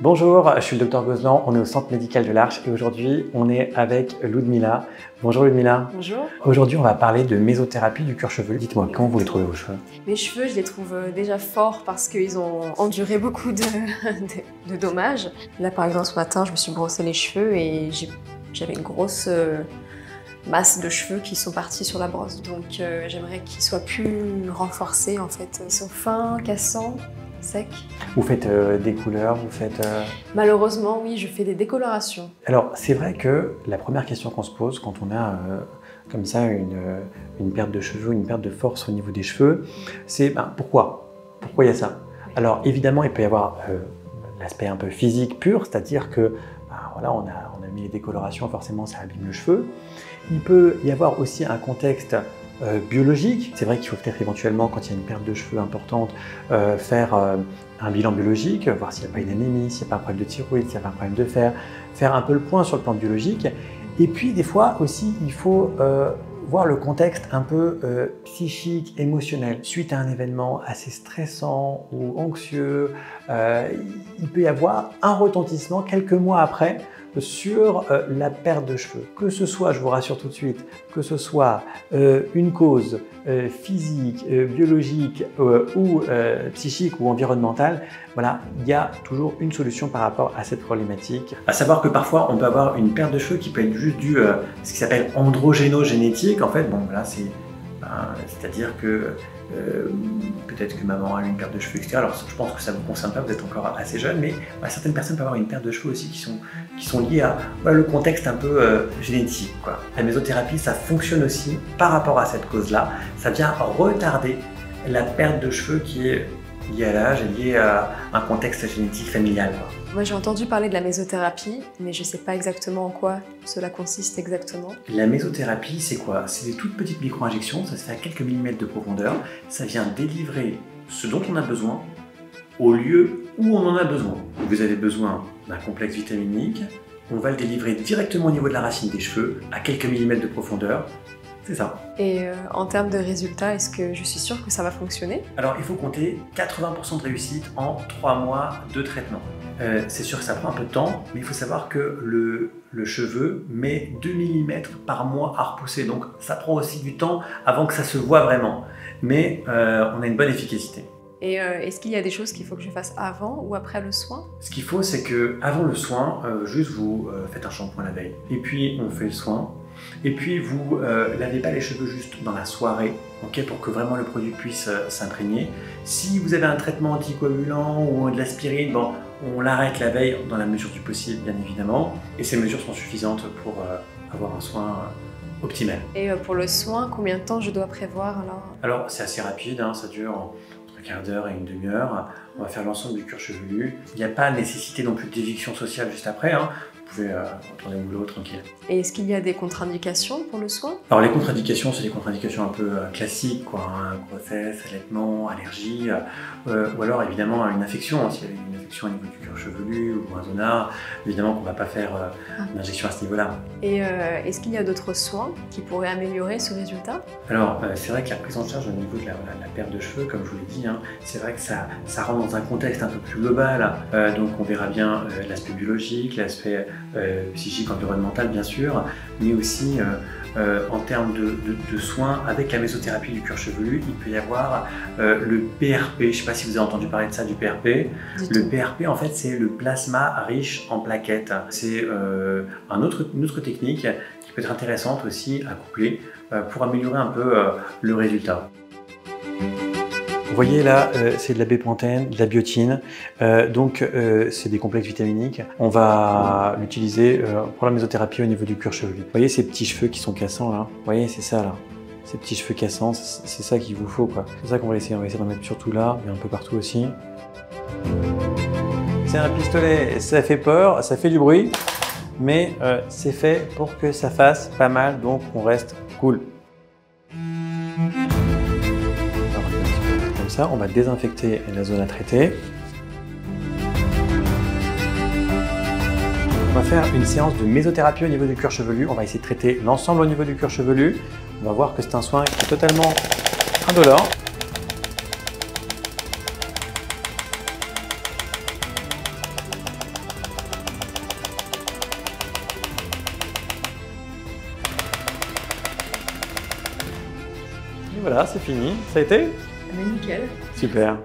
Bonjour, je suis le Dr Gozlan, on est au Centre médical de l'Arche et aujourd'hui on est avec Ludmila. Bonjour Ludmila. Bonjour. Aujourd'hui on va parler de mésothérapie du cuir chevelu. Dites-moi, comment vous les trouvez vos cheveux? Mes cheveux, je les trouve déjà forts parce qu'ils ont enduré beaucoup de dommages. Là par exemple ce matin, je me suis brossé les cheveux et j'avais une grosse masse de cheveux qui sont partis sur la brosse. Donc j'aimerais qu'ils soient plus renforcés en fait. Ils sont fins, cassants. Sec. Vous faites des couleurs, vous faites... Malheureusement, oui, je fais des décolorations. Alors, c'est vrai que la première question qu'on se pose quand on a comme ça une perte de cheveux, une perte de force au niveau des cheveux, c'est pourquoi? Pourquoi il y a ça? Alors, évidemment, il peut y avoir l'aspect un peu physique pur, c'est-à-dire que voilà, on a mis les décolorations, forcément ça abîme le cheveu. Il peut y avoir aussi un contexte biologique. C'est vrai qu'il faut peut-être éventuellement, quand il y a une perte de cheveux importante, faire un bilan biologique, voir s'il n'y a pas une anémie, s'il n'y a pas un problème de thyroïde, s'il n'y a pas un problème de fer, faire un peu le point sur le plan biologique. Et puis des fois aussi, il faut voir le contexte un peu psychique, émotionnel. Suite à un événement assez stressant ou anxieux, il peut y avoir un retentissement quelques mois après sur la perte de cheveux. Que ce soit, je vous rassure tout de suite, que ce soit une cause physique, biologique ou psychique ou environnementale, voilà, il y a toujours une solution par rapport à cette problématique. À savoir que parfois on peut avoir une perte de cheveux qui peut être juste due à ce qui s'appelle androgénogénétique. En fait, bon voilà, c'est-à-dire que peut-être que maman a eu une perte de cheveux, etc. Alors je pense que ça ne vous concerne pas, vous êtes encore assez jeune, mais certaines personnes peuvent avoir une perte de cheveux aussi qui sont liées à le contexte un peu génétique, quoi. La mésothérapie, ça fonctionne aussi par rapport à cette cause-là. Ça vient retarder la perte de cheveux qui est liée à l'âge et liée à un contexte génétique familial, quoi. Moi j'ai entendu parler de la mésothérapie, mais je ne sais pas exactement en quoi cela consiste exactement. La mésothérapie, c'est quoi? C'est des toutes petites micro-injections, ça se fait à quelques millimètres de profondeur. Ça vient délivrer ce dont on a besoin au lieu où on en a besoin. Vous avez besoin d'un complexe vitaminique, on va le délivrer directement au niveau de la racine des cheveux, à quelques millimètres de profondeur. C'est ça. Et en termes de résultats, est-ce que je suis sûre que ça va fonctionner? Alors il faut compter 80% de réussite en 3 mois de traitement. C'est sûr que ça prend un peu de temps, mais il faut savoir que le cheveu met 2 mm par mois à repousser, donc ça prend aussi du temps avant que ça se voit vraiment. Mais on a une bonne efficacité. Et est-ce qu'il y a des choses qu'il faut que je fasse avant ou après le soin? Ce qu'il faut, c'est que avant le soin, juste vous faites un shampoing la veille. Et puis on fait le soin. Et puis vous lavez pas les cheveux juste dans la soirée, okay, pour que vraiment le produit puisse s'imprégner. Si vous avez un traitement anticoagulant ou de l'aspirine, bon, on l'arrête la veille dans la mesure du possible, bien évidemment. Et ces mesures sont suffisantes pour avoir un soin optimal. Et pour le soin, combien de temps je dois prévoir alors? Alors c'est assez rapide, hein, ça dure entre un quart d'heure et une demi-heure. On va faire l'ensemble du cuir chevelu. Il n'y a pas nécessité non plus d'éviction sociale juste après, hein. Vous pouvez retourner au boulot tranquille. Et est-ce qu'il y a des contre-indications pour le soin? Alors les contre-indications, c'est des contre-indications un peu classiques, quoi, hein, grossesse, allaitement, allergie, ou alors évidemment une infection. S'il y a une infection au niveau du cuir chevelu ou un zona, évidemment qu'on ne va pas faire d'injection à ce niveau-là. Et est-ce qu'il y a d'autres soins qui pourraient améliorer ce résultat? Alors c'est vrai que la prise en charge au niveau de la perte de cheveux, comme je vous l'ai dit, hein, c'est vrai que ça rentre dans un contexte un peu plus global. Donc on verra bien l'aspect biologique, l'aspect psychique, environnemental bien sûr, mais aussi en termes de soins avec la mésothérapie du cuir chevelu, il peut y avoir le PRP. Je ne sais pas si vous avez entendu parler de ça, du PRP. Le PRP, en fait, c'est le plasma riche en plaquettes. C'est une autre technique qui peut être intéressante aussi à coupler pour améliorer un peu le résultat. Vous voyez là, c'est de la bépantène, de la biotine, donc c'est des complexes vitaminiques. On va l'utiliser pour la mésothérapie au niveau du cuir chevelu. Vous voyez ces petits cheveux qui sont cassants là? Vous voyez, c'est ça là. Ces petits cheveux cassants, c'est ça qu'il vous faut, quoi. C'est ça qu'on va essayer. On va essayer d'en mettre surtout là, mais un peu partout aussi. C'est un pistolet, ça fait peur, ça fait du bruit, mais c'est fait pour que ça fasse pas mal, donc on reste cool. Ça, on va désinfecter la zone à traiter. On va faire une séance de mésothérapie au niveau du cuir chevelu. On va essayer de traiter l'ensemble au niveau du cuir chevelu. On va voir que c'est un soin qui est totalement indolore. voilà, c'est fini. Ça a été? Mais nickel. Super.